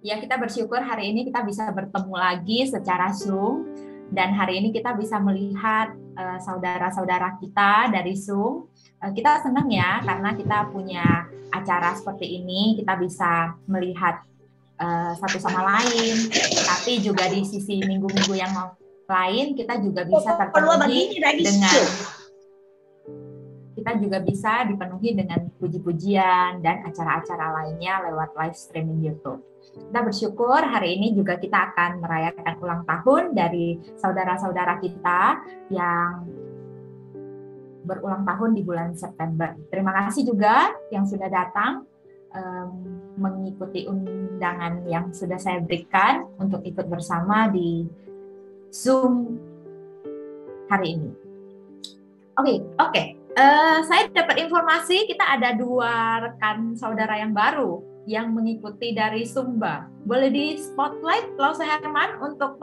Ya, kita bersyukur hari ini kita bisa bertemu lagi secara Zoom, dan hari ini kita bisa melihat saudara-saudara kita dari Zoom. Kita senang ya karena kita punya acara seperti ini, kita bisa melihat satu sama lain, tapi juga di sisi minggu-minggu yang lain kita juga bisa terpenuhi dengan puji-pujian dan acara-acara lainnya lewat live streaming YouTube. Kita bersyukur hari ini juga kita akan merayakan ulang tahun dari saudara-saudara kita yang berulang tahun di bulan September. Terima kasih juga yang sudah datang mengikuti undangan yang sudah saya berikan untuk ikut bersama di Zoom hari ini. Oke. Saya dapat informasi kita ada 2 rekan saudara yang baru yang mengikuti dari Sumba. Boleh di spotlight Klaus Herman untuk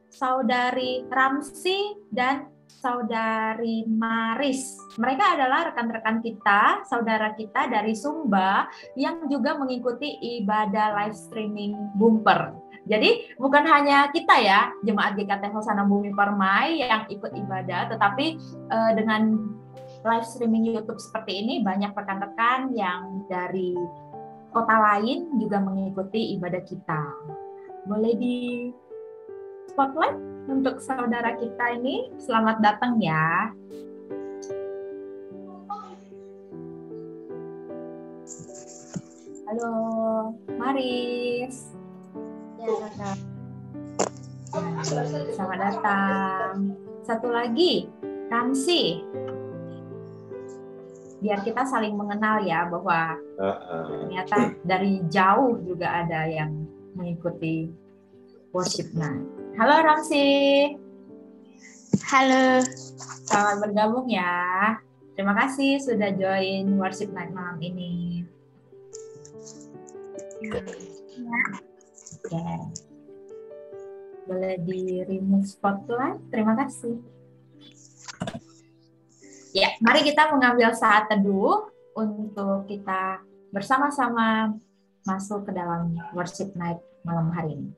saudari Ramsi dan saudari Maris. Mereka adalah rekan-rekan kita, saudara kita dari Sumba yang juga mengikuti ibadah live streaming bumper. Jadi bukan hanya kita ya, Jemaat GKT Hosana Bumi Permai yang ikut ibadah, tetapi dengan live streaming YouTube seperti ini, banyak rekan-rekan yang dari kota lain juga mengikuti ibadah kita. Boleh di spotlight untuk saudara kita ini, selamat datang ya. Halo, Maris. Selamat datang. Satu lagi, Ramsi. Biar kita saling mengenal ya, bahwa ternyata dari jauh juga ada yang mengikuti worship night. Halo Ramsi. Halo. Selamat bergabung ya. Terima kasih sudah join worship night malam ini. Ya. Oke. Boleh di remove spotlight. Terima kasih. Ya, mari kita mengambil saat teduh untuk kita bersama-sama masuk ke dalam worship night malam hari ini.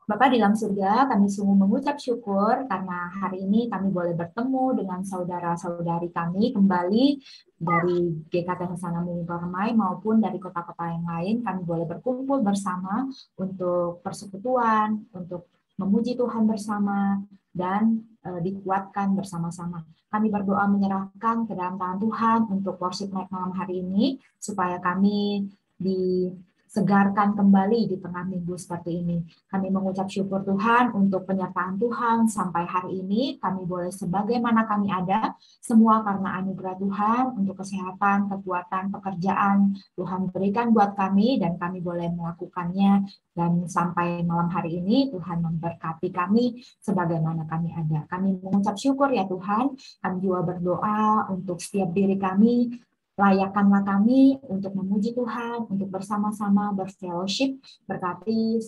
Bapa di dalam surga, kami sungguh mengucap syukur karena hari ini kami boleh bertemu dengan saudara-saudari kami kembali dari GKT Hosana Bumi Permai maupun dari kota-kota yang lain. Kami boleh berkumpul bersama untuk persekutuan, untuk memuji Tuhan bersama, dan dikuatkan bersama-sama. Kami berdoa menyerahkan ke dalam tangan Tuhan untuk worship night malam hari ini, supaya kami disegarkan kembali di tengah minggu seperti ini. Kami mengucap syukur Tuhan untuk penyertaan Tuhan sampai hari ini. Kami boleh sebagaimana kami ada, semua karena anugerah Tuhan untuk kesehatan, kekuatan, pekerjaan Tuhan berikan buat kami, dan kami boleh melakukannya. Dan sampai malam hari ini Tuhan memberkati kami sebagaimana kami ada. Kami mengucap syukur ya Tuhan. Kami juga berdoa untuk setiap diri kami. Layakkanlah kami untuk memuji Tuhan, untuk bersama-sama berfellowship, berkati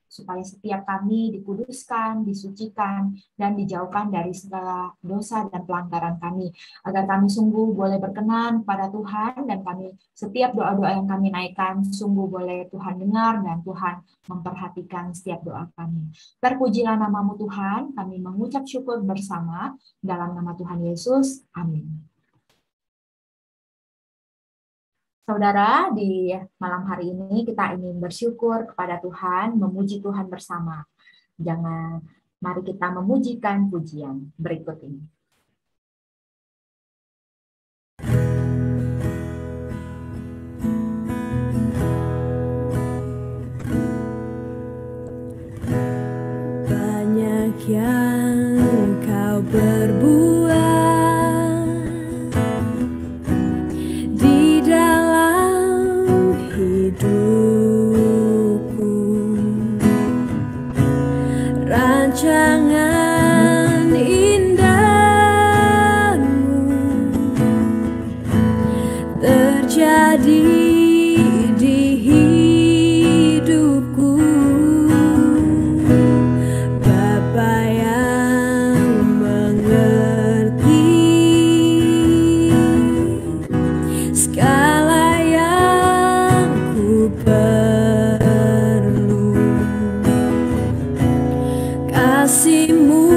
supaya setiap kami dikuduskan, disucikan, dan dijauhkan dari segala dosa dan pelanggaran kami. Agar kami sungguh boleh berkenan pada Tuhan, dan kami setiap doa-doa yang kami naikkan sungguh boleh Tuhan dengar, dan Tuhan memperhatikan setiap doa kami. Terpujilah namamu Tuhan, kami mengucap syukur bersama dalam nama Tuhan Yesus. Amin. Saudara, di malam hari ini kita ingin bersyukur kepada Tuhan, memuji Tuhan bersama. Mari kita memujikan pujian berikut ini. Banyak yang kau berbuat rancangan indahmu terjadi di hidupku, Bapa yang kasih-Mu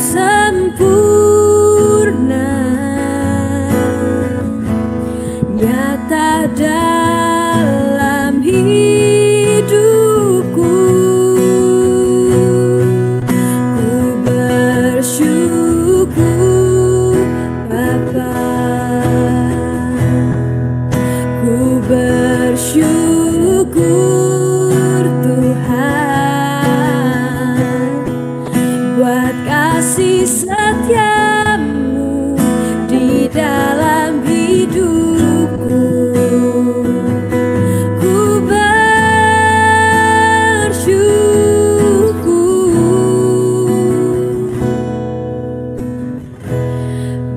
sempurna, nyata dalam hidupku. Ku bersyukur Bapa, ku bersyukur Tuhan buat kasih setiamu di dalam hidupku. Ku bersyukur.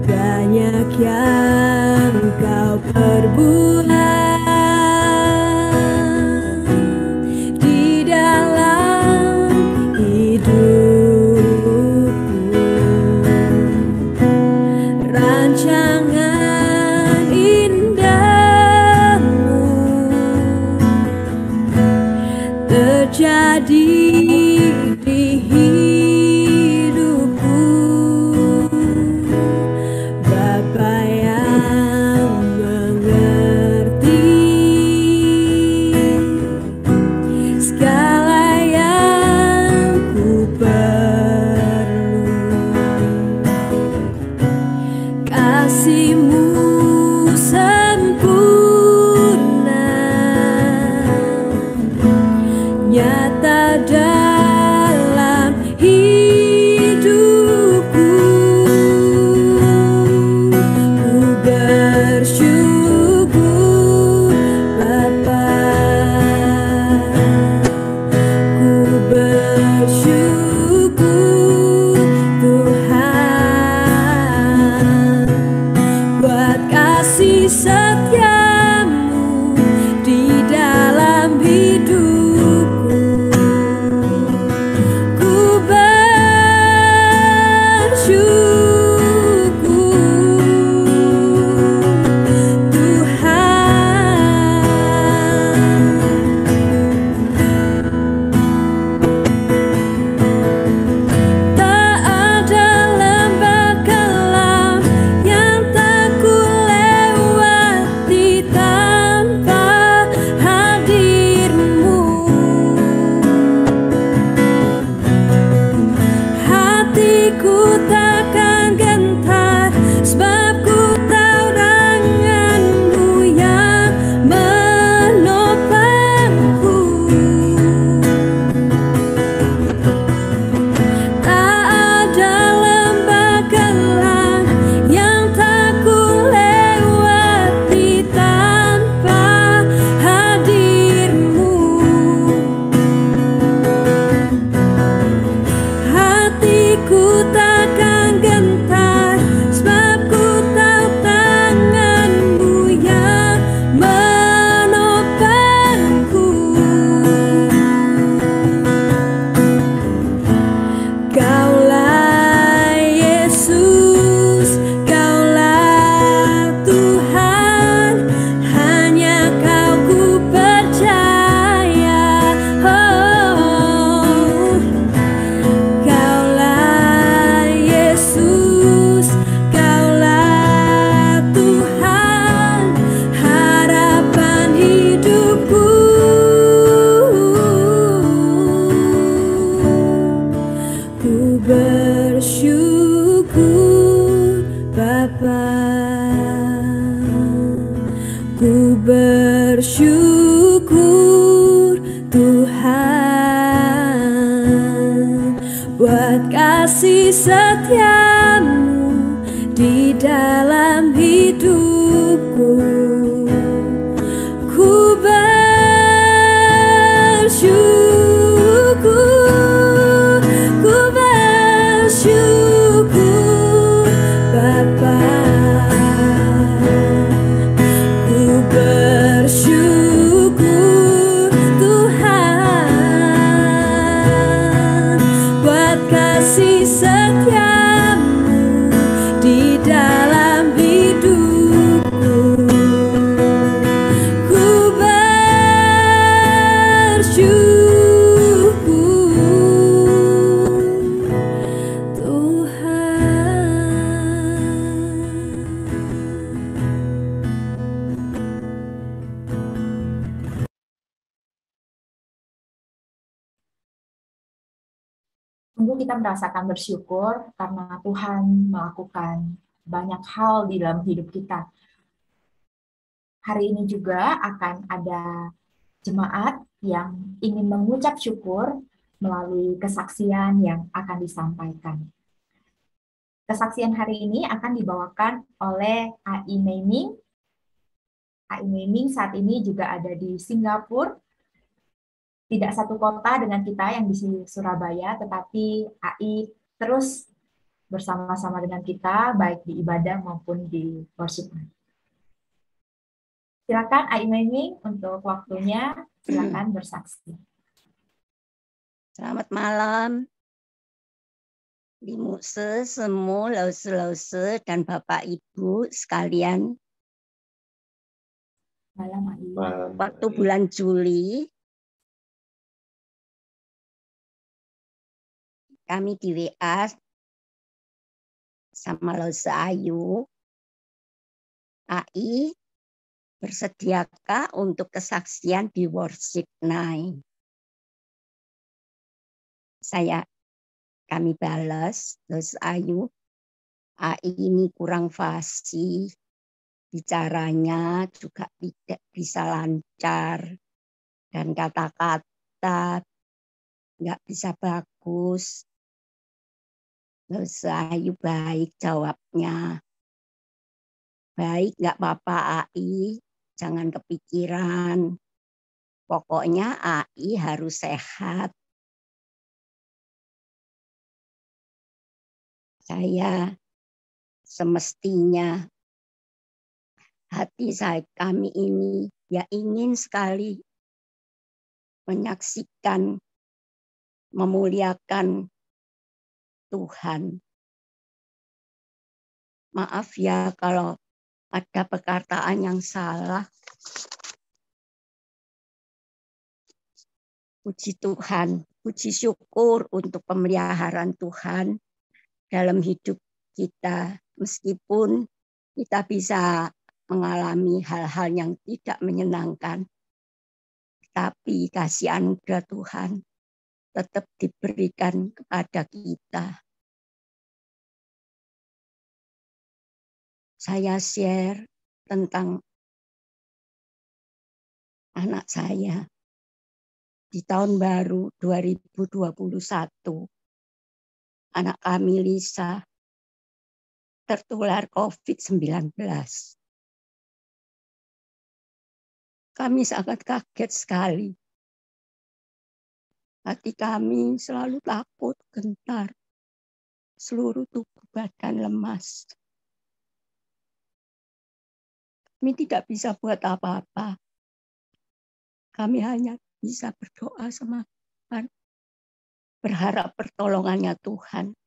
Banyak yang Kau perbuat di dalam hidupku. Rancangan indahmu terjadi di hidupku. Bapa yang mengerti segala yang ku perlu, kasih-Mu sempurna, nyata dalam hidupku. Ku bersyukur Bapa, ku bersyukur Tuhan buat kasih setiamu di dalam hidupku. Ku bersyukur Tuhan. Tak ada lembah kelam yang tak ku lewati tanpa hadir-Mu. Hatiku takkan gentar, sebab ku tahu tangan-Mu yang menopangku. Tak ada lembah kelam yang tak ku lewati tanpa hadir-Mu. Hatiku takkan gentar, sebab ku tahu tangan-Mu yang menopangku. Kaulah Yesus, Kaulah Tuhan, hanya Kau ku percaya. Oh, Kaulah Yesus, Kaulah Tuhan, harapan hidupku. Ku bersyukur Bapa, ku bersyukur Tuhan buat kasih setiamu di dalam hidupku. Ku bersyukur, ku bersyukur Bapa, ku bersyukur Tuhan buat kasih setiamu di dalam hidupku. Ku bersyukur. kita merasakan bersyukur karena Tuhan melakukan banyak hal di dalam hidup kita. Hari ini juga akan ada jemaat yang ingin mengucap syukur melalui kesaksian yang akan disampaikan. Kesaksian hari ini akan dibawakan oleh AI Meiming. AI Meiming saat ini juga ada di Singapura. Tidak satu kota dengan kita yang di Surabaya, tetapi AI terus bersama-sama dengan kita, baik di ibadah maupun di worship. Silakan AI Meiming untuk waktunya, silakan bersaksi. Selamat malam, Limuse, Semu, Lause, dan Bapak Ibu sekalian. Malam, AI. Waktu bulan Juli, kami di WA sama Lause Ayu, AI bersediakah untuk kesaksian di Worship Night? Kami balas, Lause Ayu, AI ini kurang fasih, bicaranya juga tidak bisa lancar, dan kata-kata nggak bisa bagus. Lause Ayu baik jawabnya. Baik, nggak apa-apa AI, jangan kepikiran. Pokoknya AI harus sehat. Saya semestinya hati kami ini ya ingin sekali menyaksikan, memuliakan Tuhan. Maaf ya kalau ada perkataan yang salah. Puji Tuhan, puji syukur untuk pemeliharaan Tuhan dalam hidup kita. Meskipun kita bisa mengalami hal-hal yang tidak menyenangkan, tapi kasih anugerah Tuhan tetap diberikan kepada kita. Saya share tentang anak saya. Di tahun baru 2021, anak kami Lisa tertular COVID-19. Kami sangat kaget sekali. Hati kami selalu takut, gentar. Seluruh tubuh badan lemas. Kami tidak bisa buat apa-apa. Kami hanya bisa berdoa sama Tuhan. Berharap pertolongannya Tuhan.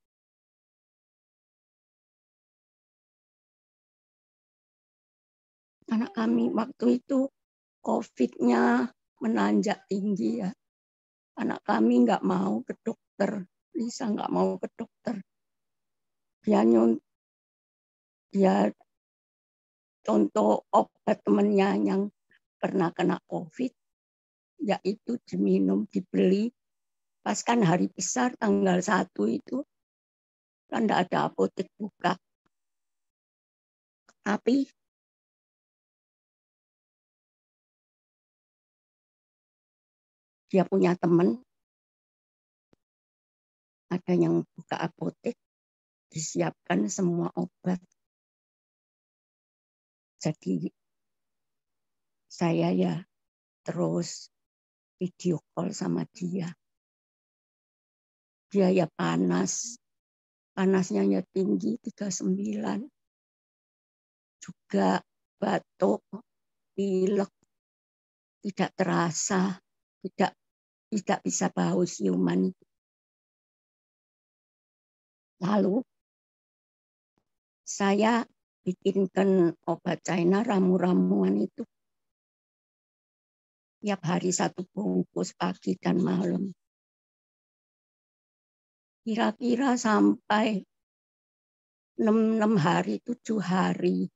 Anak kami waktu itu COVID-nya menanjak tinggi ya. Anak kami nggak mau ke dokter. Lisa nggak mau ke dokter. Dia contoh obat temennya yang pernah kena COVID, yaitu diminum, dibeli. Pas kan hari besar tanggal 1 itu, kan tidak ada apotek buka. Tapi dia punya teman, ada yang buka apotek, disiapkan semua obat. Jadi saya ya terus video call sama dia. Dia ya panasnya ya tinggi 39, juga batuk, pilek, tidak terasa, tidak bisa bau siuman. Lalu saya bikinkan obat China, ramu-ramuan itu tiap hari 1 bungkus pagi dan malam. Kira-kira sampai 6 hari, 7 hari.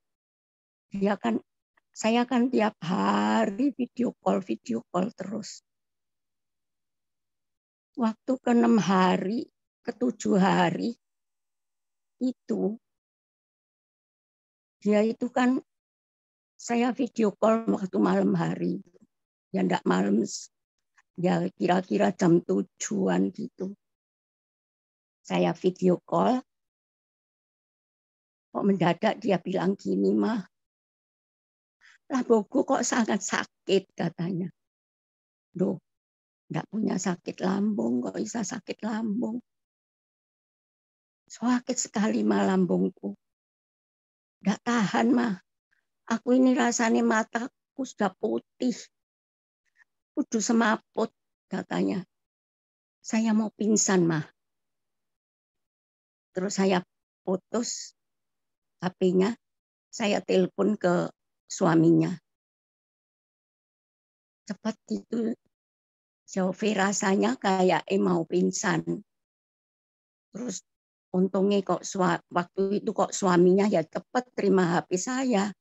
Saya kan tiap hari video call terus. Waktu ke 6 hari, ke-7 hari itu, dia itu kan saya video call waktu malam hari. Ya enggak malam, ya kira-kira jam 7-an gitu. Saya video call, kok mendadak dia bilang gini, "Mah, lambungku kok sangat sakit," katanya. Duh, enggak punya sakit lambung, kok bisa sakit lambung. Sakit sekali mah lambungku. Enggak tahan mah. Aku ini rasanya mataku sudah putih. Kudu semaput, katanya. Saya mau pingsan mah. Terus saya putus HP-nya, saya telepon ke suaminya. Cepat itu, Jovi rasanya kayak mau pingsan. Terus untungnya kok waktu itu kok suaminya ya cepat terima HP saya.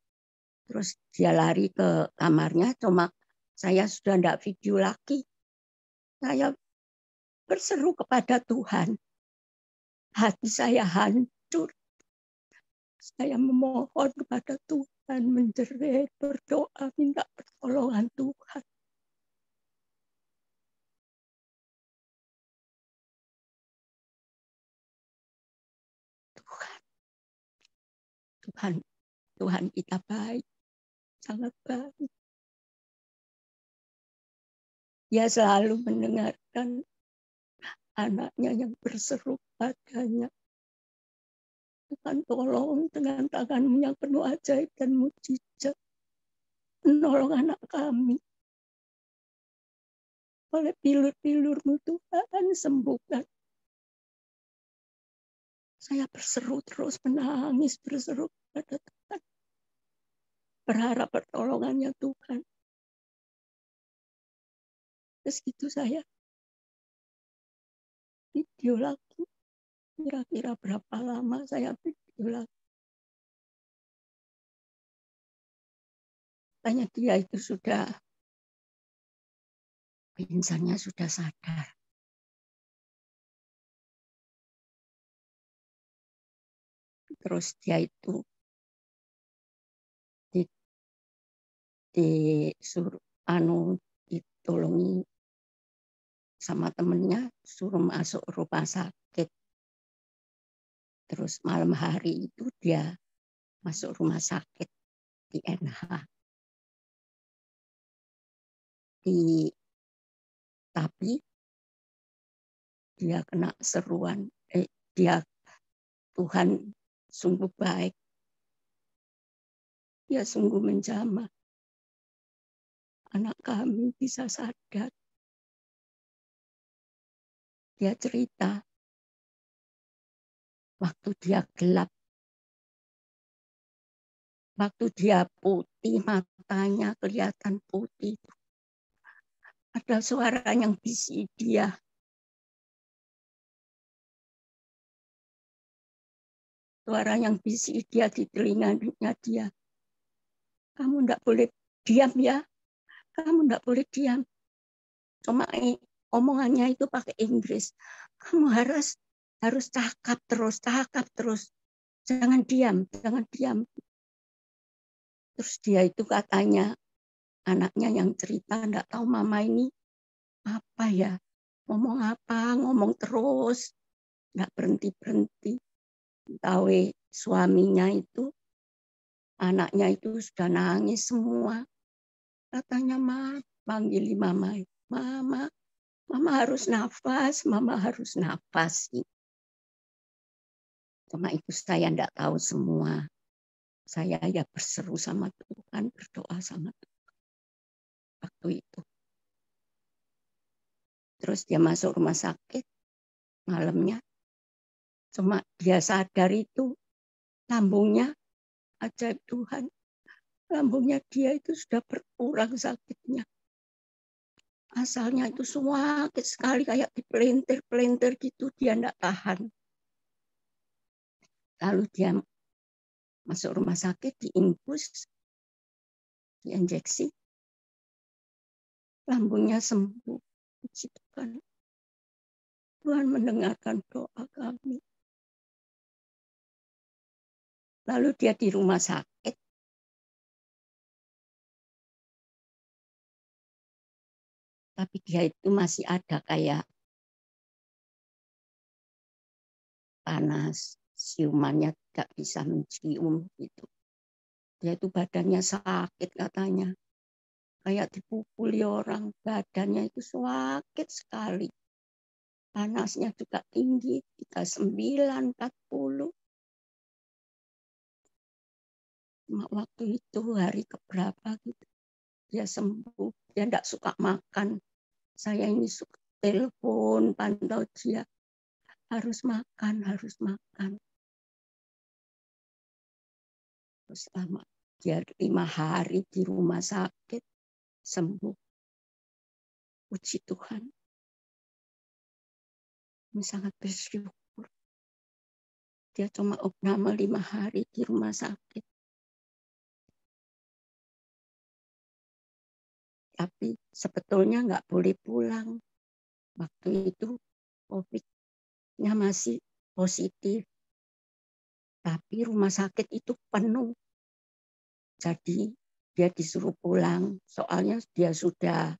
Terus dia lari ke kamarnya, cuma saya sudah tidak video lagi. Saya berseru kepada Tuhan. Hati saya hancur. Saya memohon kepada Tuhan, menjerit, berdoa, minta pertolongan Tuhan. Tuhan kita baik, sangat baik. Dia selalu mendengarkan anaknya yang berseru padanya. Tuhan tolong dengan tangan-Mu yang penuh ajaib dan mujizat. Menolong anak kami. Oleh pilur-pilur-Mu Tuhan sembuhkan. Saya berseru terus, menangis, berseru kepada Tuhan. Berharap pertolongannya Tuhan. Terus gitu saya video lagi. Kira-kira berapa lama saya video lagi. Tanya dia itu sudah, pingsannya sudah sadar. Terus dia itu disuruh ditolongi sama temennya, suruh masuk rumah sakit. Terus malam hari itu dia masuk rumah sakit di NH. Tapi dia kena seruan, Tuhan sungguh baik. Dia sungguh menjamah. Anak kami bisa sadar. Dia cerita, waktu dia gelap, waktu dia putih, matanya kelihatan putih, ada suara yang bisik dia. Suara yang bisik dia di telinganya dia. Kamu enggak boleh diam ya. Kamu enggak boleh diam. Cuma omongannya itu pakai Inggris. Kamu harus cakap terus. Jangan diam. Terus dia itu katanya, anaknya yang cerita, enggak tahu mama ini apa ya. Ngomong terus. Enggak berhenti. Tahu suaminya itu, anaknya itu sudah nangis semua. Katanya, panggil mama. Mama harus nafas. Cuma itu saya enggak tahu semua. Saya ya berseru sama Tuhan, berdoa sama Tuhan. Waktu itu. Terus dia masuk rumah sakit malamnya. Cuma dia sadar itu lambungnya, ajaib Tuhan. Lambungnya dia itu sudah berkurang sakitnya. Asalnya itu sakit sekali, kayak dipelintir gitu, dia enggak tahan. Lalu dia masuk rumah sakit, diinfus, diinjeksi, lambungnya sembuh. Puji Tuhan. Tuhan mendengarkan doa kami. Lalu dia di rumah sakit. Tapi dia itu masih ada kayak panas, siumannya tidak bisa mencium gitu. Dia itu badannya sakit katanya. Kayak dipukuli orang, badannya itu sakit sekali. Panasnya juga tinggi, kita 940. Waktu itu hari keberapa gitu, dia sembuh. Dia tidak suka makan. Saya ini suka telepon, pantau dia. Harus makan, harus makan. Terus lama, dia 5 hari di rumah sakit, sembuh. Puji Tuhan. Kami sangat bersyukur. Dia cuma opname 5 hari di rumah sakit. Tapi sebetulnya nggak boleh pulang. Waktu itu COVID-nya masih positif. Tapi rumah sakit itu penuh. Jadi dia disuruh pulang. Soalnya dia sudah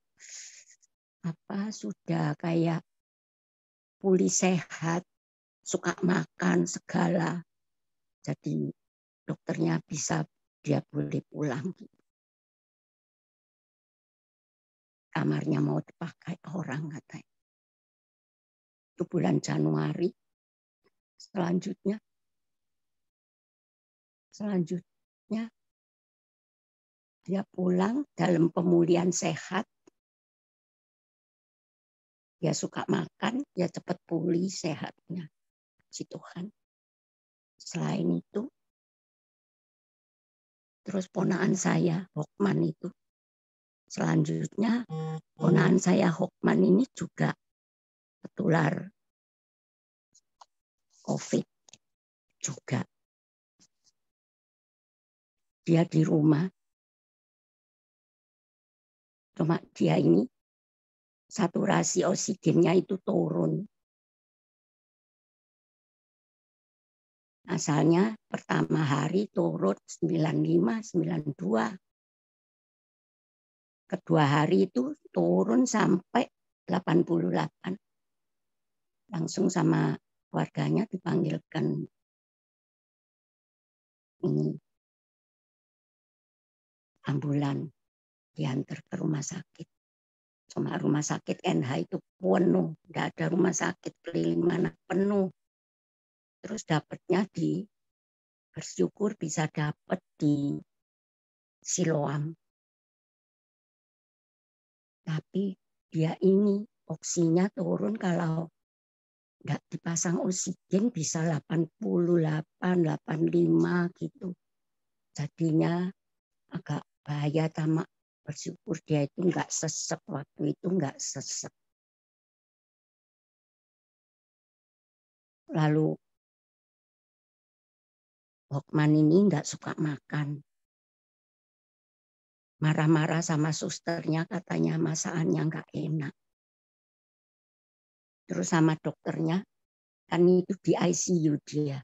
kayak pulih sehat, suka makan segala. Jadi dokternya bisa dia boleh pulang. Kamarnya mau dipakai orang katanya. Itu bulan Januari. Selanjutnya dia pulang dalam pemulihan sehat. Dia suka makan, dia cepat pulih sehatnya. Puji Tuhan. Selain itu, terus ponakan saya, Hokman itu. Selanjutnya, ponakan saya Hokman ini juga tertular COVID juga. Dia di rumah. Cuma dia ini saturasi oksigennya itu turun. Asalnya pertama hari turun 95, 92. Kedua hari itu turun sampai 88. Langsung sama keluarganya dipanggilkan ini ambulan, diantar ke rumah sakit. Cuma rumah sakit NH itu penuh, tidak ada rumah sakit keliling mana penuh. Terus dapatnya bersyukur bisa dapat di Siloam. Tapi dia ini oksinya turun kalau nggak dipasang oksigen bisa 88, 85 gitu. Jadinya agak bahaya, sama bersyukur dia itu nggak sesek, waktu itu nggak sesek. Lalu Hokman ini nggak suka makan. Marah-marah sama susternya, katanya masakannya nggak enak. Terus sama dokternya, kan itu di ICU dia.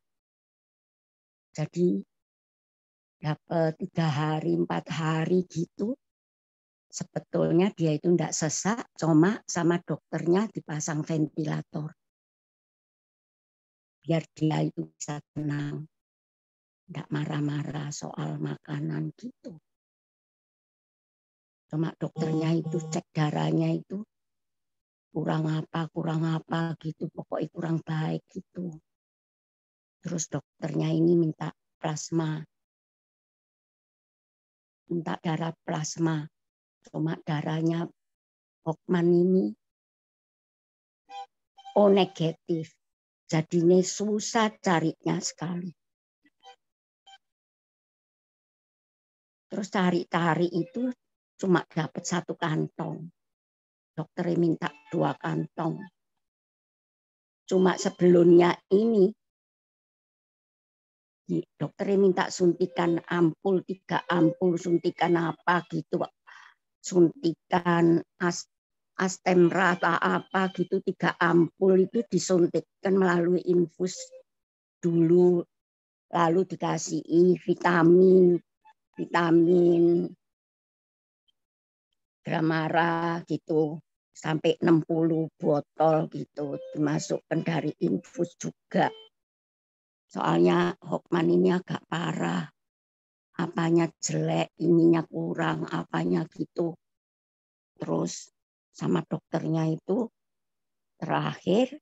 Jadi dapat 3 hari, 4 hari gitu. Sebetulnya dia itu tidak sesak, cuma sama dokternya dipasang ventilator. Biar dia itu bisa tenang. Tidak marah-marah soal makanan gitu. Cuma dokternya itu cek darahnya itu kurang apa gitu. Pokoknya kurang baik gitu. Terus dokternya ini minta plasma. Minta darah plasma. Cuma darahnya Hokman ini O negatif. Jadinya susah carinya sekali. Terus cari-cari itu cuma dapat 1 kantong. Dokternya minta 2 kantong. Cuma sebelumnya ini dokternya minta suntikan ampul, 3 ampul, suntikan apa gitu. Suntikan Astemra atau apa gitu, 3 ampul itu disuntikkan melalui infus dulu, lalu dikasih vitamin Gramara gitu, sampai 60 botol gitu, dimasukkan dari infus juga. Soalnya Hokman ini agak parah, apanya jelek, ininya kurang, apanya gitu. Terus sama dokternya itu terakhir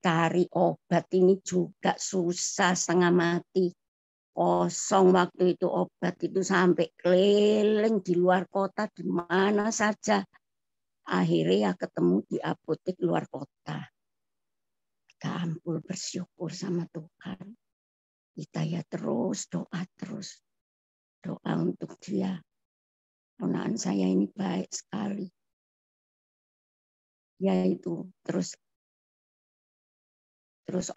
cari obat ini juga susah, setengah mati. Kosong waktu itu obat itu, sampai keliling di luar kota di mana saja. Akhirnya ya ketemu di apotek luar kota. 3 ampul, bersyukur sama Tuhan. Kita ya terus doa terus. Doa untuk dia. Ponakan saya ini baik sekali. Ya itu, terus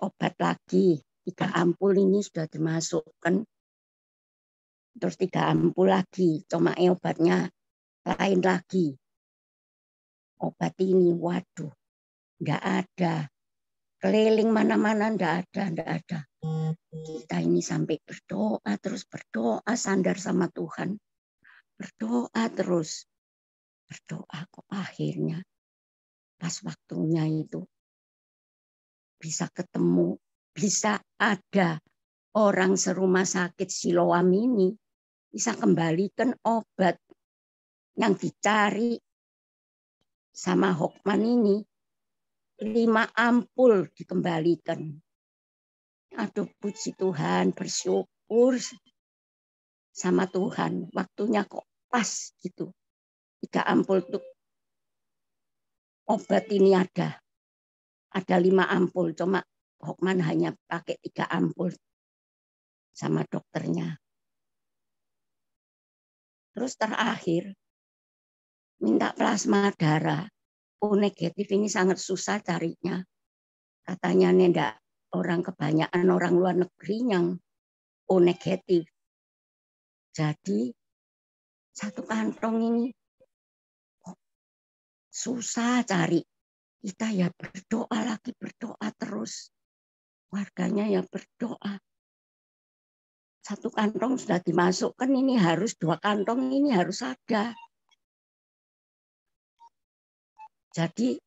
obat lagi. 3 ampul ini sudah dimasukkan. Terus 3 ampul lagi. Cuma obatnya lain lagi. Obat ini, waduh, enggak ada. Keliling mana-mana enggak ada. Kita ini sampai berdoa, terus berdoa, sandar sama Tuhan. Berdoa terus. Berdoa kok akhirnya. Pas waktunya itu bisa ketemu, bisa ada orang serumah sakit Siloam ini bisa kembalikan obat yang dicari sama Hokman ini. 5 ampul dikembalikan. Aduh, puji Tuhan, bersyukur sama Tuhan. Waktunya kok pas gitu. 3 ampul tuh obat ini ada. Ada 5 ampul, cuma Hokman hanya pakai 3 ampul sama dokternya. Terus terakhir minta plasma darah. O negatif ini sangat susah carinya. Katanya enggak, orang kebanyakan orang luar negeri yang O negatif. Jadi 1 kantong ini susah cari. Kita ya berdoa lagi, berdoa terus. Warganya ya berdoa. 1 kantong sudah dimasukkan, ini harus 2 kantong ini harus ada. Jadi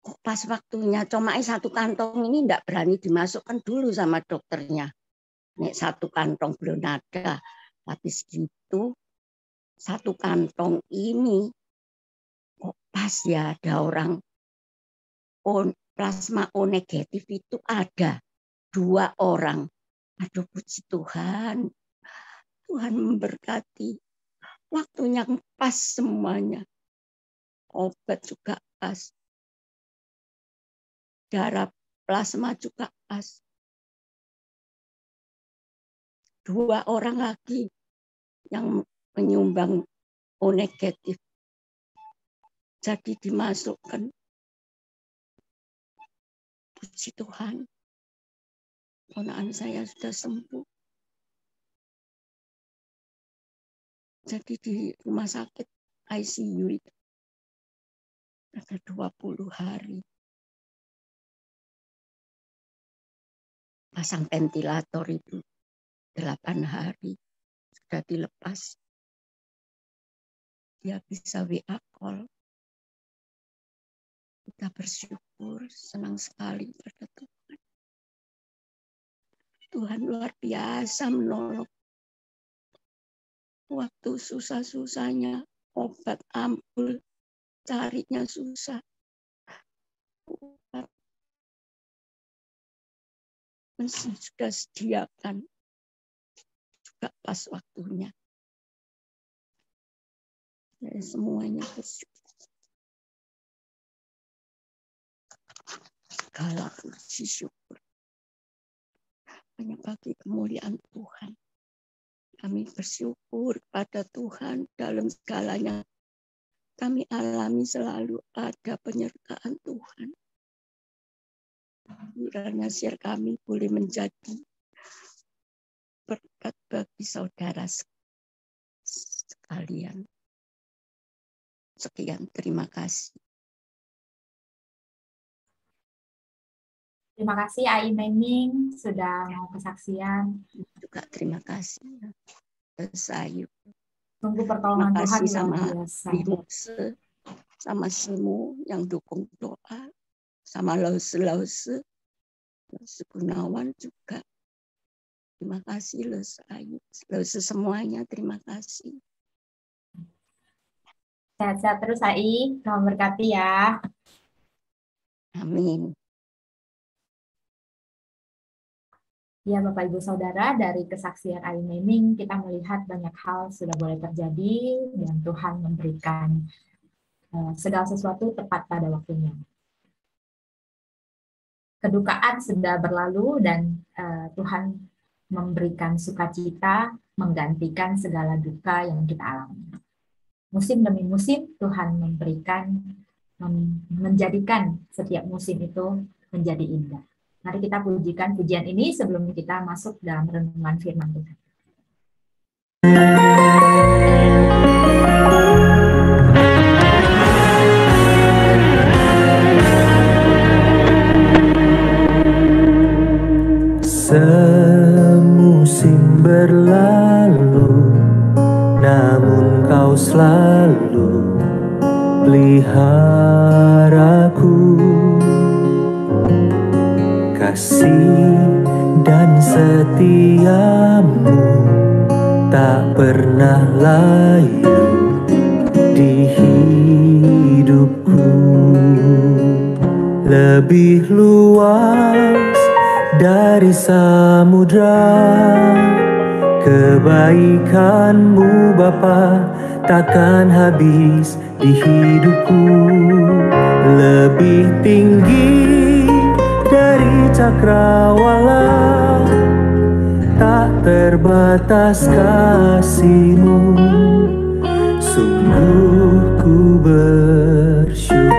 kok pas waktunya cuma 1 kantong ini enggak berani dimasukkan dulu sama dokternya. Nek 1 kantong belum ada. Tapi segitu 1 kantong ini kok pas ya ada orang plasma O negatif itu ada 2 orang. Aduh, puji Tuhan. Tuhan memberkati. Waktunya pas semuanya. Obat juga pas. Darah plasma juga pas. 2 orang lagi yang menyumbang O negatif. Jadi dimasukkan. Puji Tuhan. Ponakan saya sudah sembuh. Jadi di rumah sakit ICU itu ada 20 hari. Pasang ventilator itu 8 hari. Sudah dilepas. Dia bisa WA call. Kita bersyukur, senang sekali pada Tuhan. Tuhan luar biasa menolong. Waktu susah-susahnya, obat ampul, carinya susah. Mesin sudah sediakan. Juga pas waktunya. Ya, semuanya bersyukur. Segala puji syukur hanya bagi kemuliaan Tuhan. Kami bersyukur pada Tuhan dalam segalanya. Kami alami selalu ada penyertaan Tuhan. Kiranya share kami boleh menjadi berkat bagi saudara sekalian. Sekian, terima kasih. Terima kasih Ai Meming sudah mau kesaksian. Juga terima kasih Sayu. Tunggu Terima pertolongan Tuhan kasih luar sama biasa. Limuse, sama Simu yang dukung doa, sama Lause Gunawan juga. Terima kasih Lause semuanya, terima kasih. Sehat-sehat terus Ai, Tuhan berkati ya. Amin. Ya Bapak Ibu Saudara, dari kesaksian Ai Meming kita melihat banyak hal sudah boleh terjadi dan Tuhan memberikan segala sesuatu tepat pada waktunya. Kedukaan sudah berlalu dan Tuhan memberikan sukacita menggantikan segala duka yang kita alami. Musim demi musim Tuhan menjadikan setiap musim itu menjadi indah. Mari kita pujikan pujian ini sebelum kita masuk dalam renungan firman Tuhan. Semusim berlalu, namun kau selalu peliharaku. Kasih dan setiamu tak pernah layu di hidupku. Lebih luas dari samudra, kebaikanmu Bapa takkan habis di hidupku. Lebih tinggi dari cakrawala, tak terbatas kasih-Mu. Sungguh ku bersyukur.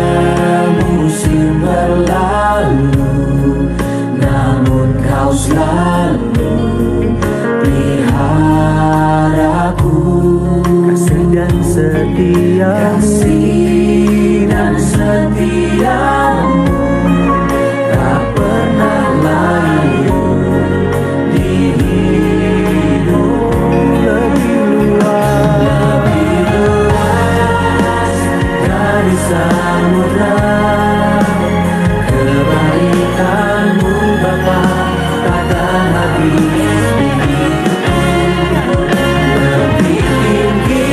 Semusim berlalu, namun kau selalu peliharaku. Kasih dan setiamu tak pernah layu di hidup. Lebih luas dari samudra, kebaikan-Mu Bapa takkan habis di hidupku. Lebih tinggi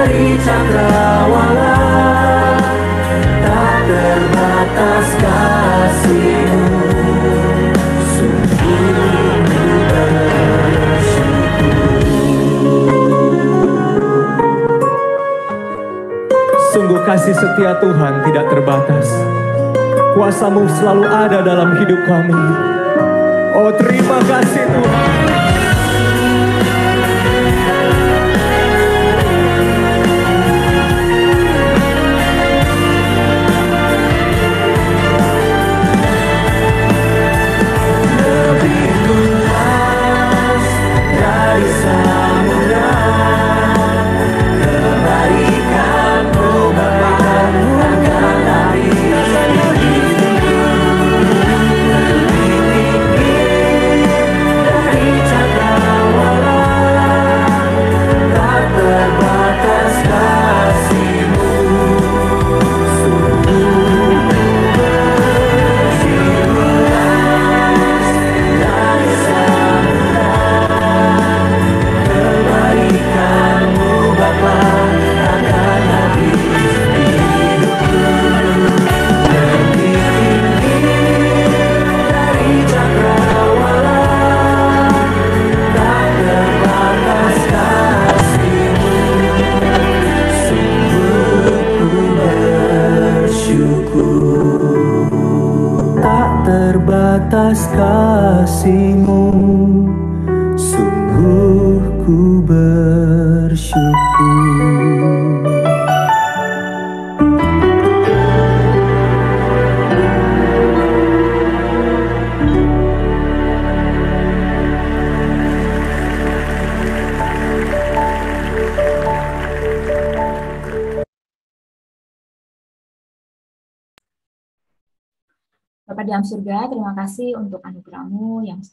dari cakrawala, tak terbatas kasih-Mu. Sungguh ku bersyukur. Sungguh kasih setia Tuhan tidak terbatas. Kuasa-Mu selalu ada dalam hidup kami. Oh, terima kasih Tuhan. Lebih luas dari samudra, kebaikan-Mu Bapa takkan habis di hidupku. Lebih tinggi dari cakrawala, tak terbatas kasih-Mu. Sungguh ku bersyukur. Dari samudra, kebaikan-Mu Bapa takkan habis di hidupku. Lebih tinggi dari cakrawala, tak terbatas kasih-Mu. Sungguh ku bersyukur. Tak terbatas kasih-Mu. Sungguh ku bersyukur. Bapa di dalam surga, terima kasih untuk anugerah-Mu yang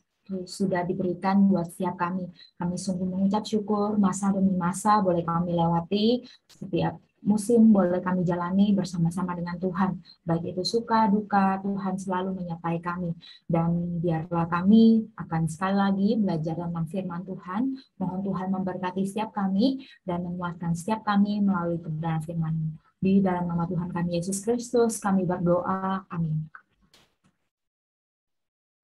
sudah diberikan buat setiap kami. Kami sungguh mengucap syukur, masa demi masa boleh kami lewati, setiap musim boleh kami jalani bersama-sama dengan Tuhan. Baik itu suka, duka, Tuhan selalu menyertai kami. Dan biarlah kami akan sekali lagi belajar tentang firman Tuhan. Mohon Tuhan memberkati setiap kami dan menguatkan setiap kami melalui kebenaran firman-Mu. Di dalam nama Tuhan kami Yesus Kristus, kami berdoa. Amin.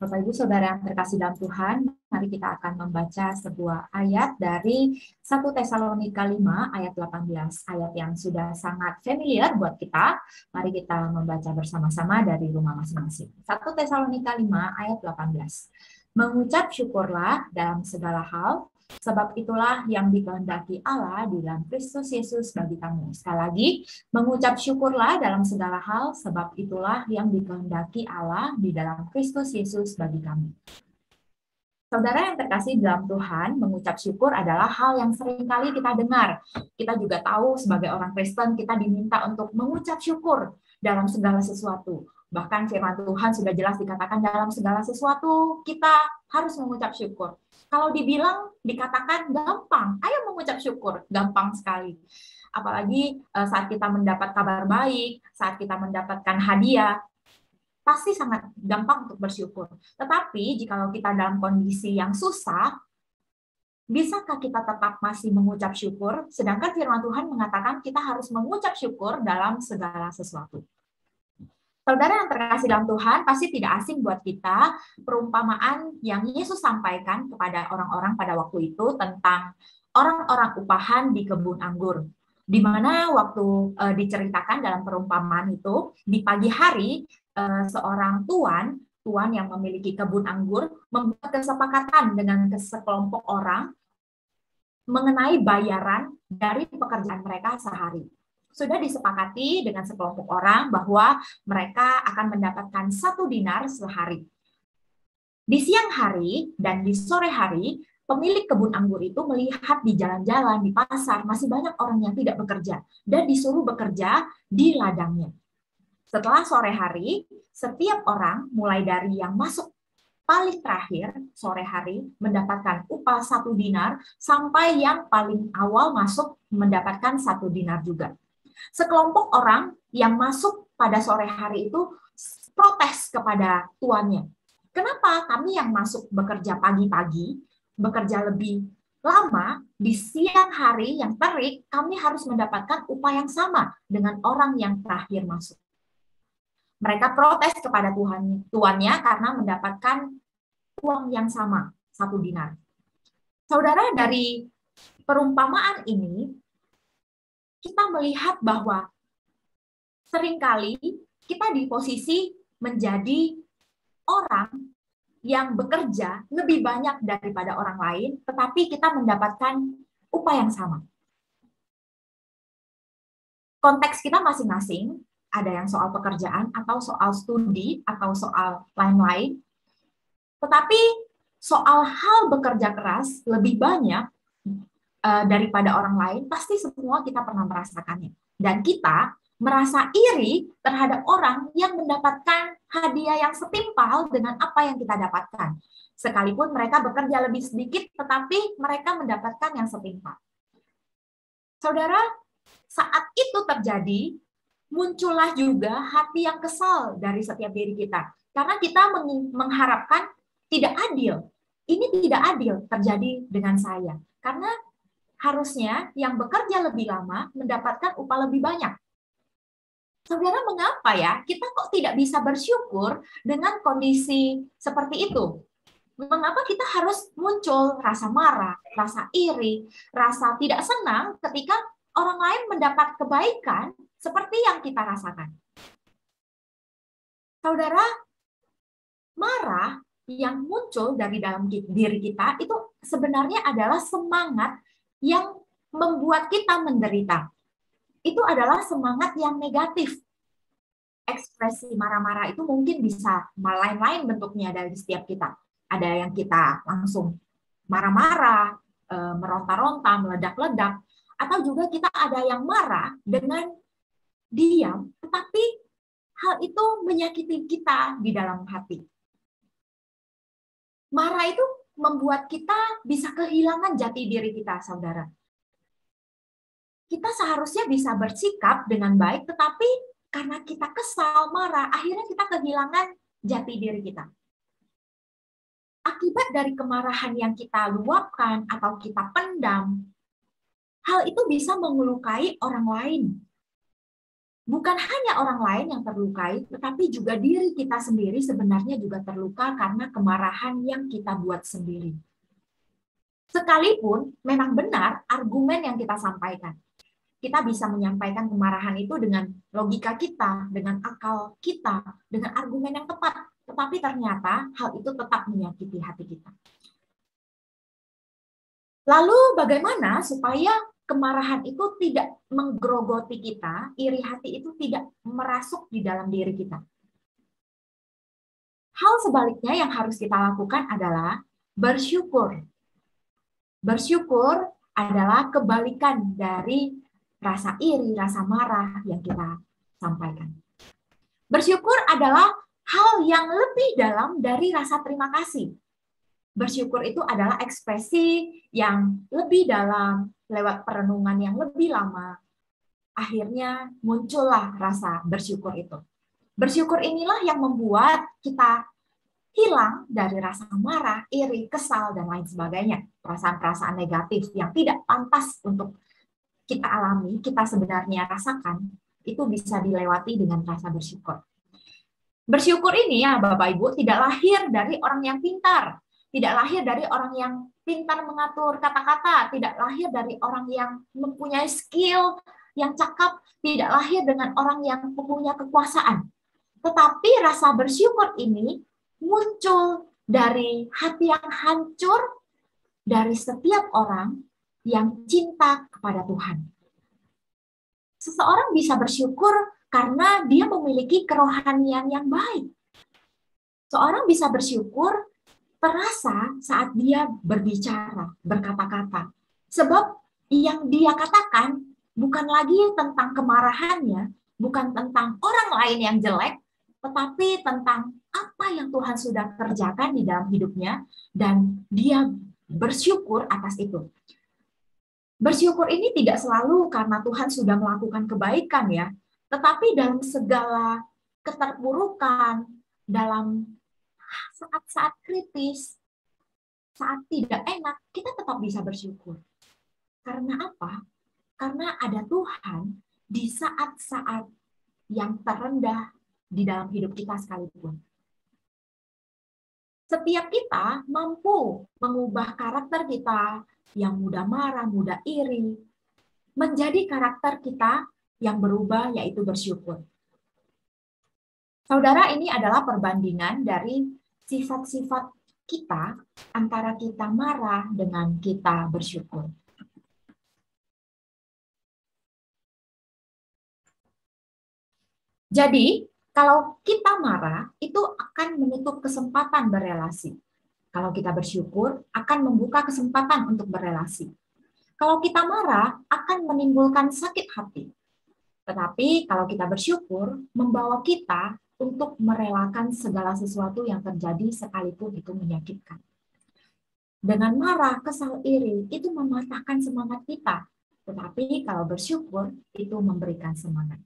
Bapak Ibu Saudara yang terkasih dalam Tuhan, mari kita akan membaca sebuah ayat dari 1 Tesalonika 5 ayat 18, ayat yang sudah sangat familiar buat kita. Mari kita membaca bersama-sama dari rumah masing-masing. 1 Tesalonika 5 ayat 18. Mengucap syukurlah dalam segala hal, sebab itulah yang dikehendaki Allah di dalam Kristus Yesus bagi kamu. Sekali lagi, mengucap syukurlah dalam segala hal, sebab itulah yang dikehendaki Allah di dalam Kristus Yesus bagi kamu. Saudara yang terkasih dalam Tuhan, mengucap syukur adalah hal yang seringkali kita dengar. Kita juga tahu sebagai orang Kristen, kita diminta untuk mengucap syukur dalam segala sesuatu. Bahkan firman Tuhan sudah jelas dikatakan dalam segala sesuatu kita harus mengucap syukur. Kalau dikatakan gampang, ayo mengucap syukur, gampang sekali. Apalagi saat kita mendapat kabar baik, saat kita mendapatkan hadiah, pasti sangat gampang untuk bersyukur. Tetapi jikalau kita dalam kondisi yang susah, bisakah kita tetap masih mengucap syukur? Sedangkan firman Tuhan mengatakan kita harus mengucap syukur dalam segala sesuatu. Saudara yang terkasih dalam Tuhan, pasti tidak asing buat kita perumpamaan yang Yesus sampaikan kepada orang-orang pada waktu itu tentang orang-orang upahan di kebun anggur. Di mana waktu diceritakan dalam perumpamaan itu, di pagi hari seorang tuan yang memiliki kebun anggur membuat kesepakatan dengan sekelompok orang mengenai bayaran dari pekerjaan mereka sehari. Sudah disepakati dengan sekelompok orang bahwa mereka akan mendapatkan 1 dinar sehari. Di siang hari dan di sore hari, pemilik kebun anggur itu melihat di jalan-jalan, di pasar, masih banyak orang yang tidak bekerja dan disuruh bekerja di ladangnya. Setelah sore hari, setiap orang mulai dari yang masuk paling terakhir sore hari mendapatkan upah 1 dinar sampai yang paling awal masuk mendapatkan 1 dinar juga. Sekelompok orang yang masuk pada sore hari itu protes kepada tuannya. Kenapa kami yang masuk bekerja pagi-pagi, bekerja lebih lama, di siang hari yang terik, kami harus mendapatkan upah yang sama dengan orang yang terakhir masuk. Mereka protes kepada tuannya karena mendapatkan uang yang sama, 1 dinar. Saudara, dari perumpamaan ini, kita melihat bahwa seringkali kita di posisi menjadi orang yang bekerja lebih banyak daripada orang lain, tetapi kita mendapatkan upah yang sama. Konteks kita masing-masing, ada yang soal pekerjaan, atau soal studi, atau soal lain-lain. Tetapi soal hal bekerja keras lebih banyak daripada orang lain, pasti semua kita pernah merasakannya. Dan kita merasa iri terhadap orang yang mendapatkan hadiah yang setimpal dengan apa yang kita dapatkan. Sekalipun mereka bekerja lebih sedikit, tetapi mereka mendapatkan yang setimpal. Saudara, saat itu terjadi, muncullah juga hati yang kesal dari setiap diri kita. Karena kita mengharapkan tidak adil. Ini tidak adil terjadi dengan saya. Karena harusnya yang bekerja lebih lama mendapatkan upah lebih banyak. Saudara, mengapa ya kita kok tidak bisa bersyukur dengan kondisi seperti itu? Mengapa kita harus muncul rasa marah, rasa iri, rasa tidak senang ketika orang lain mendapat kebaikan seperti yang kita rasakan? Saudara, marah yang muncul dari dalam diri kita itu sebenarnya adalah semangat yang membuat kita menderita. Itu adalah semangat yang negatif. Ekspresi marah-marah itu mungkin bisa lain-lain bentuknya dari setiap kita. Ada yang kita langsung marah-marah, meronta-ronta, meledak-ledak, atau juga kita ada yang marah dengan diam, tetapi hal itu menyakiti kita di dalam hati. Marah itu membuat kita bisa kehilangan jati diri kita, saudara. Kita seharusnya bisa bersikap dengan baik, tetapi karena kita kesal, marah, akhirnya kita kehilangan jati diri kita. Akibat dari kemarahan yang kita luapkan atau kita pendam, hal itu bisa melukai orang lain. Bukan hanya orang lain yang terlukai, tetapi juga diri kita sendiri sebenarnya juga terluka karena kemarahan yang kita buat sendiri. Sekalipun memang benar argumen yang kita sampaikan. Kita bisa menyampaikan kemarahan itu dengan logika kita, dengan akal kita, dengan argumen yang tepat. Tetapi ternyata hal itu tetap menyakiti hati kita. Lalu bagaimana supaya kemarahan itu tidak menggerogoti kita, iri hati itu tidak merasuk di dalam diri kita? Hal sebaliknya yang harus kita lakukan adalah bersyukur. Bersyukur adalah kebalikan dari rasa iri, rasa marah yang kita sampaikan. Bersyukur adalah hal yang lebih dalam dari rasa terima kasih. Bersyukur itu adalah ekspresi yang lebih dalam, lewat perenungan yang lebih lama. Akhirnya muncullah rasa bersyukur itu. Bersyukur inilah yang membuat kita hilang dari rasa marah, iri, kesal, dan lain sebagainya. Perasaan-perasaan negatif yang tidak pantas untuk kita alami, kita sebenarnya rasakan, itu bisa dilewati dengan rasa bersyukur. Bersyukur ini ya Bapak Ibu tidak lahir dari orang yang pintar, tidak lahir dari orang yang pintar mengatur kata-kata, tidak lahir dari orang yang mempunyai skill yang cakap, tidak lahir dengan orang yang mempunyai kekuasaan. Tetapi rasa bersyukur ini muncul dari hati yang hancur dari setiap orang yang cinta kepada Tuhan. Seseorang bisa bersyukur karena dia memiliki kerohanian yang baik. Seorang bisa bersyukur terasa saat dia berbicara, berkata-kata. Sebab yang dia katakan bukan lagi tentang kemarahannya, bukan tentang orang lain yang jelek, tetapi tentang apa yang Tuhan sudah kerjakan di dalam hidupnya, dan dia bersyukur atas itu. Bersyukur ini tidak selalu karena Tuhan sudah melakukan kebaikan ya, tetapi dalam segala keterpurukan, dalam saat-saat kritis, saat tidak enak, kita tetap bisa bersyukur. Karena apa? Karena ada Tuhan di saat-saat yang terendah di dalam hidup kita sekalipun. Setiap kita mampu mengubah karakter kita yang mudah marah, mudah iri, menjadi karakter kita yang berubah, yaitu bersyukur. Saudara, ini adalah perbandingan dari sifat-sifat kita antara kita marah dengan kita bersyukur. Jadi, kalau kita marah, itu akan menutup kesempatan berelasi. Kalau kita bersyukur, akan membuka kesempatan untuk berelasi. Kalau kita marah, akan menimbulkan sakit hati. Tetapi kalau kita bersyukur, membawa kita untuk merelakan segala sesuatu yang terjadi sekalipun itu menyakitkan. Dengan marah, kesal, iri, itu mematahkan semangat kita. Tetapi kalau bersyukur, itu memberikan semangat.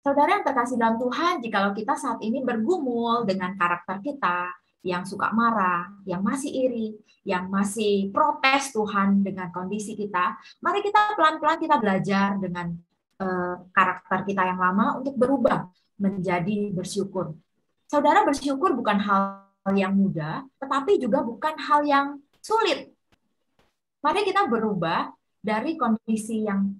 Saudara yang terkasih dalam Tuhan, jikalau kita saat ini bergumul dengan karakter kita, yang suka marah, yang masih iri, yang masih protes Tuhan dengan kondisi kita, mari kita pelan-pelan kita belajar dengan karakter kita yang lama untuk berubah menjadi bersyukur. Saudara, bersyukur bukan hal yang mudah, tetapi juga bukan hal yang sulit. Mari kita berubah dari kondisi yang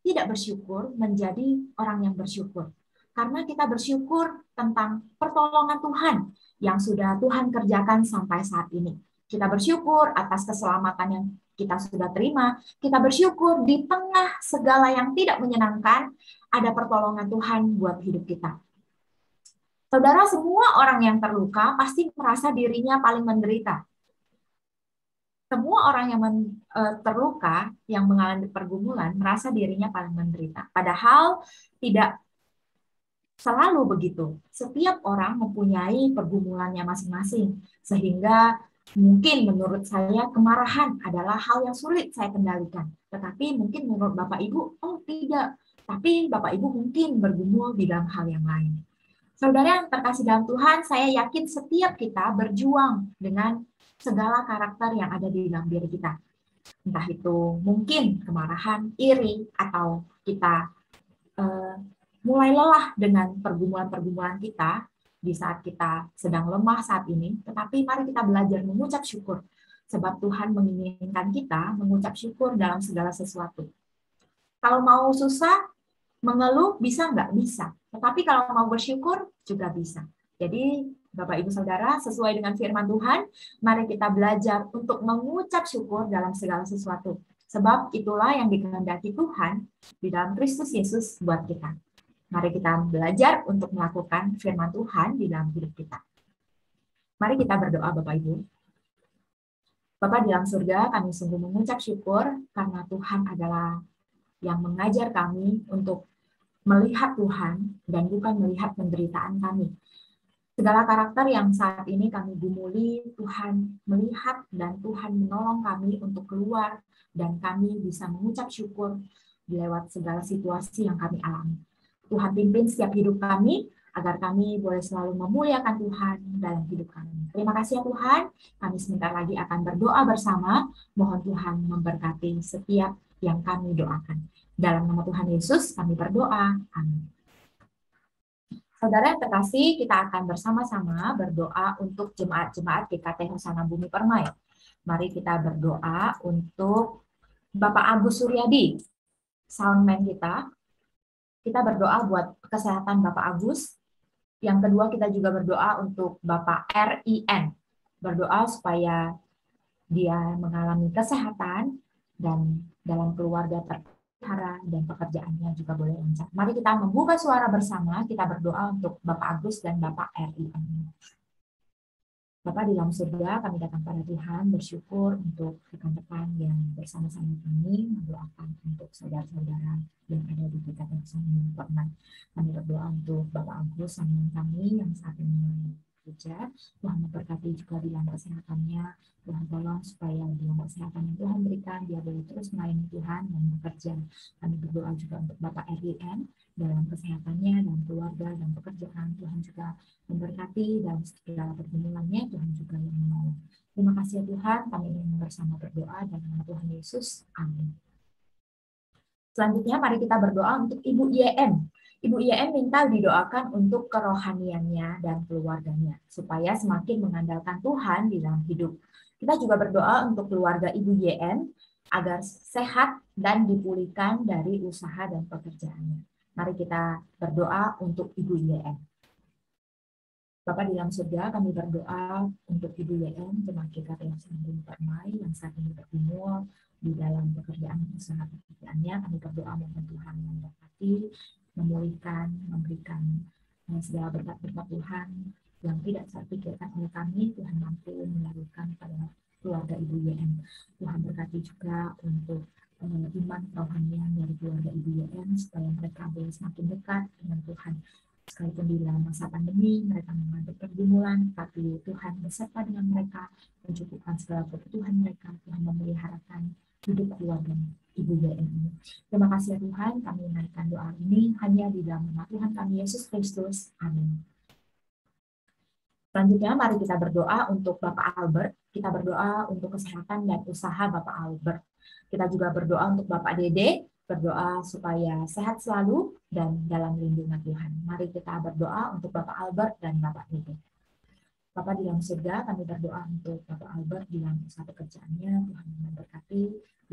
tidak bersyukur menjadi orang yang bersyukur. Karena kita bersyukur tentang pertolongan Tuhan yang sudah Tuhan kerjakan sampai saat ini. Kita bersyukur atas keselamatan yang kita sudah terima. Kita bersyukur di tengah segala yang tidak menyenangkan, ada pertolongan Tuhan buat hidup kita. Saudara, semua orang yang terluka pasti merasa dirinya paling menderita. Semua orang yang terluka, yang mengalami pergumulan, merasa dirinya paling menderita. Padahal tidak Selalu begitu. Setiap orang mempunyai pergumulannya masing-masing. Sehingga mungkin menurut saya kemarahan adalah hal yang sulit saya kendalikan. Tetapi mungkin menurut Bapak Ibu, oh tidak. Tapi Bapak Ibu mungkin bergumul di dalam hal yang lain. Saudara yang terkasih dalam Tuhan, saya yakin setiap kita berjuang dengan segala karakter yang ada di dalam diri kita. Entah itu mungkin kemarahan, iri, atau kita mulai lelah dengan pergumulan-pergumulan kita di saat kita sedang lemah saat ini, tetapi mari kita belajar mengucap syukur, sebab Tuhan menginginkan kita mengucap syukur dalam segala sesuatu. Kalau mau susah, mengeluh bisa nggak? Bisa. Tetapi kalau mau bersyukur juga bisa. Jadi Bapak Ibu Saudara, sesuai dengan firman Tuhan, mari kita belajar untuk mengucap syukur dalam segala sesuatu. Sebab itulah yang dikehendaki Tuhan di dalam Kristus Yesus buat kita. Mari kita belajar untuk melakukan firman Tuhan di dalam hidup kita. Mari kita berdoa Bapak Ibu. Bapak di dalam surga, kami sungguh mengucap syukur karena Tuhan adalah yang mengajar kami untuk melihat Tuhan dan bukan melihat penderitaan kami. Segala karakter yang saat ini kami gumuli, Tuhan melihat dan Tuhan menolong kami untuk keluar dan kami bisa mengucap syukur lewat segala situasi yang kami alami. Tuhan pimpin setiap hidup kami, agar kami boleh selalu memuliakan Tuhan dalam hidup kami. Terima kasih ya Tuhan, kami sebentar lagi akan berdoa bersama, mohon Tuhan memberkati setiap yang kami doakan. Dalam nama Tuhan Yesus kami berdoa, amin. Saudara yang terkasih, kita akan bersama-sama berdoa untuk jemaat-jemaat GKT Hosana Bumi Permai. Mari kita berdoa untuk Bapak Agus Suryadi, soundman kita. Kita berdoa buat kesehatan Bapak Agus. Yang kedua, kita juga berdoa untuk Bapak RIN. Berdoa supaya dia mengalami kesehatan dan dalam keluarga terpelihara dan pekerjaannya juga boleh lancar. Mari kita membuka suara bersama, kita berdoa untuk Bapak Agus dan Bapak RIN. Bapak di dalam surga, kami datang pada Tuhan bersyukur untuk rekan-rekan yang bersama-sama kami mendoakan untuk saudara-saudara yang ada di GKT Hosana Permai. Kami berdoa untuk Bapak Agus sama kami yang saat ini bekerja. Tuhan memberkati juga di dalam kesehatannya. Tuhan tolong supaya di dalam kesehatan yang Tuhan berikan, dia boleh terus melayani Tuhan dan bekerja. Kami berdoa juga untuk Bapak RIN dalam kesehatannya, dalam keluarga, dan pekerjaan. Tuhan juga memberkati dalam segala pergumulannya, Tuhan juga yang menolong. Terima kasih ya Tuhan, kami ingin bersama berdoa dalam nama Tuhan Yesus. Amin. Selanjutnya mari kita berdoa untuk Ibu YM. Ibu YM minta didoakan untuk kerohaniannya dan keluarganya, supaya semakin mengandalkan Tuhan di dalam hidup. Kita juga berdoa untuk keluarga Ibu YM agar sehat dan dipulihkan dari usaha dan pekerjaannya. Mari kita berdoa untuk Ibu YM. Bapak di dalam surga, kami berdoa untuk Ibu YM, jemaat GKT Hosana Bumi Permai yang saat ini bergumul di dalam pekerjaan usaha pekerjaannya. Kami berdoa mohon Tuhan memberkati, memulihkan, memberikan segala berkat-berkat Tuhan yang tidak terpikirkan oleh kami. Tuhan mampu menyalurkan pada keluarga Ibu YM. Tuhan berkati juga untuk iman rohanian dari keluarga Ibu YM supaya mereka boleh semakin dekat dengan Tuhan. Sekalipun di dalam masa pandemi mereka menghadapi pergumulan, tapi Tuhan beserta dengan mereka, mencukupkan segala kebutuhan mereka. Tuhan memeliharakan hidup keluarga Ibu YM ini. Terima kasih ya Tuhan, kami menaikkan doa ini hanya di dalam nama Tuhan kami Yesus Kristus. Amin. Selanjutnya mari kita berdoa untuk Bapak Albert. Kita berdoa untuk kesehatan dan usaha Bapak Albert. Kita juga berdoa untuk Bapak Dede, berdoa supaya sehat selalu dan dalam lindungan Tuhan. Mari kita berdoa untuk Bapak Albert dan Bapak Dede. Bapak di dalam surga, kami berdoa untuk Bapak Albert di dalam usaha pekerjaannya. Tuhan memberkati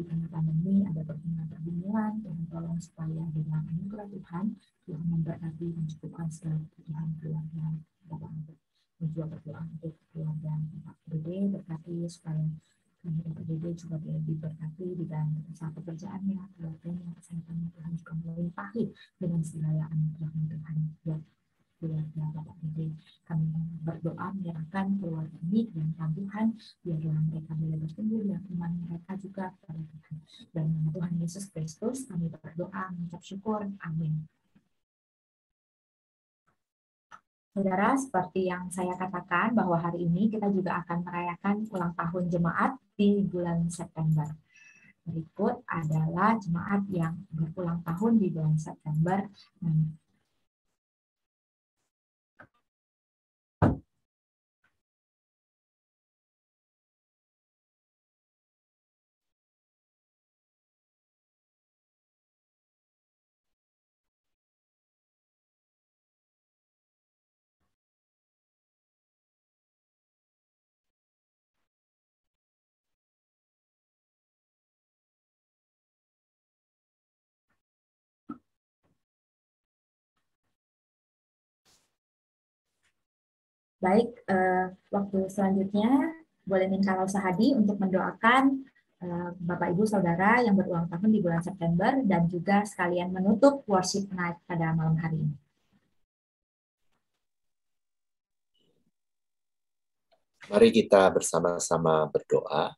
di tengah pandemi, ada pergumulan-pergumulan. Tuhan tolong supaya di dalam anugerah Tuhan, Tuhan memberkati dan cukupkan segala kebutuhan keluarga Bapak Albert. Dan juga berdoa untuk keluarga Bapak Dede, berkati supaya kami Bapak Dede juga boleh diberkati di dalam usaha pekerjaannya, keluarganya, kesehatannya. Tuhan juga melimpahi dengan segala anugerah Tuhan buat keluarga Bapak Dede. Kami berdoa menyerahkan keluarga ini dan Tuhan, biarlah mereka boleh bertumbuh dan iman mereka juga kepada Tuhan. Dan nama Tuhan Yesus Kristus kami berdoa mengucap syukur. Amin. Saudara, seperti yang saya katakan bahwa hari ini kita juga akan merayakan ulang tahun jemaat di bulan September. Berikut adalah jemaat yang berulang tahun di bulan September. Baik, waktu selanjutnya boleh minta Rosa Hadi untuk mendoakan Bapak Ibu Saudara yang berulang tahun di bulan September dan juga sekalian menutup worship night pada malam hari ini. Mari kita bersama-sama berdoa.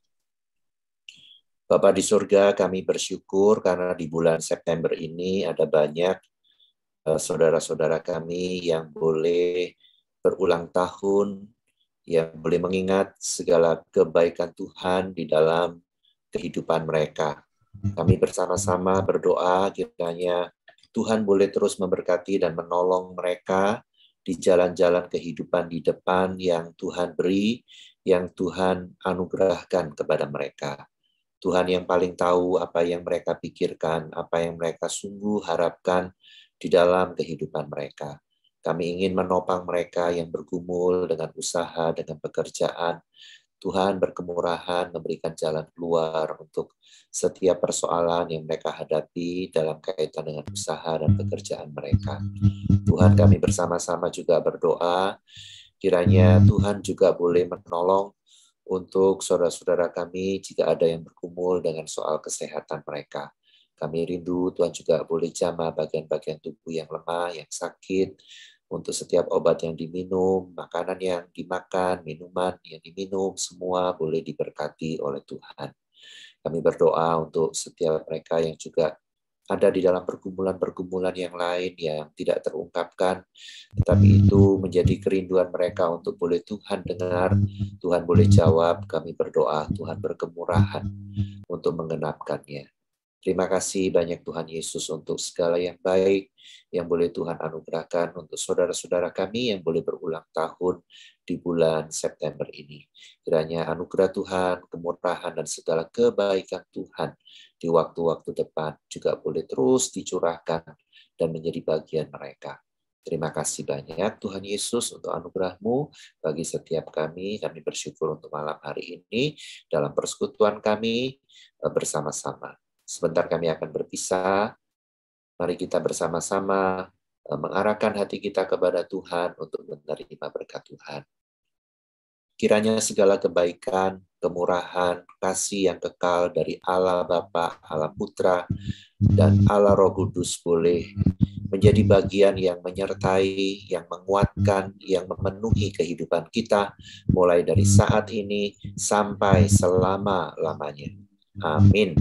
Bapa di surga, kami bersyukur karena di bulan September ini ada banyak saudara-saudara kami yang boleh berulang tahun, yang boleh mengingat segala kebaikan Tuhan di dalam kehidupan mereka. Kami bersama-sama berdoa kiranya Tuhan boleh terus memberkati dan menolong mereka di jalan-jalan kehidupan di depan yang Tuhan beri, yang Tuhan anugerahkan kepada mereka. Tuhan yang paling tahu apa yang mereka pikirkan, apa yang mereka sungguh harapkan di dalam kehidupan mereka. Kami ingin menopang mereka yang bergumul dengan usaha, dengan pekerjaan. Tuhan berkemurahan memberikan jalan keluar untuk setiap persoalan yang mereka hadapi dalam kaitan dengan usaha dan pekerjaan mereka. Tuhan, kami bersama-sama juga berdoa, kiranya Tuhan juga boleh menolong untuk saudara-saudara kami jika ada yang bergumul dengan soal kesehatan mereka. Kami rindu Tuhan juga boleh jamah bagian-bagian tubuh yang lemah, yang sakit, untuk setiap obat yang diminum, makanan yang dimakan, minuman yang diminum, semua boleh diberkati oleh Tuhan. Kami berdoa untuk setiap mereka yang juga ada di dalam pergumulan-pergumulan yang lain yang tidak terungkapkan, tetapi itu menjadi kerinduan mereka untuk boleh Tuhan dengar, Tuhan boleh jawab. Kami berdoa Tuhan berkemurahan untuk menggenapkannya. Terima kasih banyak Tuhan Yesus untuk segala yang baik yang boleh Tuhan anugerahkan untuk saudara-saudara kami yang boleh berulang tahun di bulan September ini. Kiranya anugerah Tuhan, kemurahan dan segala kebaikan Tuhan di waktu-waktu depan juga boleh terus dicurahkan dan menjadi bagian mereka. Terima kasih banyak Tuhan Yesus untuk anugerah-Mu bagi setiap kami. Kami bersyukur untuk malam hari ini dalam persekutuan kami bersama-sama. Sebentar kami akan berpisah. Mari kita bersama-sama mengarahkan hati kita kepada Tuhan untuk menerima berkat Tuhan. Kiranya segala kebaikan, kemurahan, kasih yang kekal dari Allah Bapa, Allah Putra, dan Allah Roh Kudus boleh menjadi bagian yang menyertai, yang menguatkan, yang memenuhi kehidupan kita, mulai dari saat ini sampai selama-lamanya. Amin.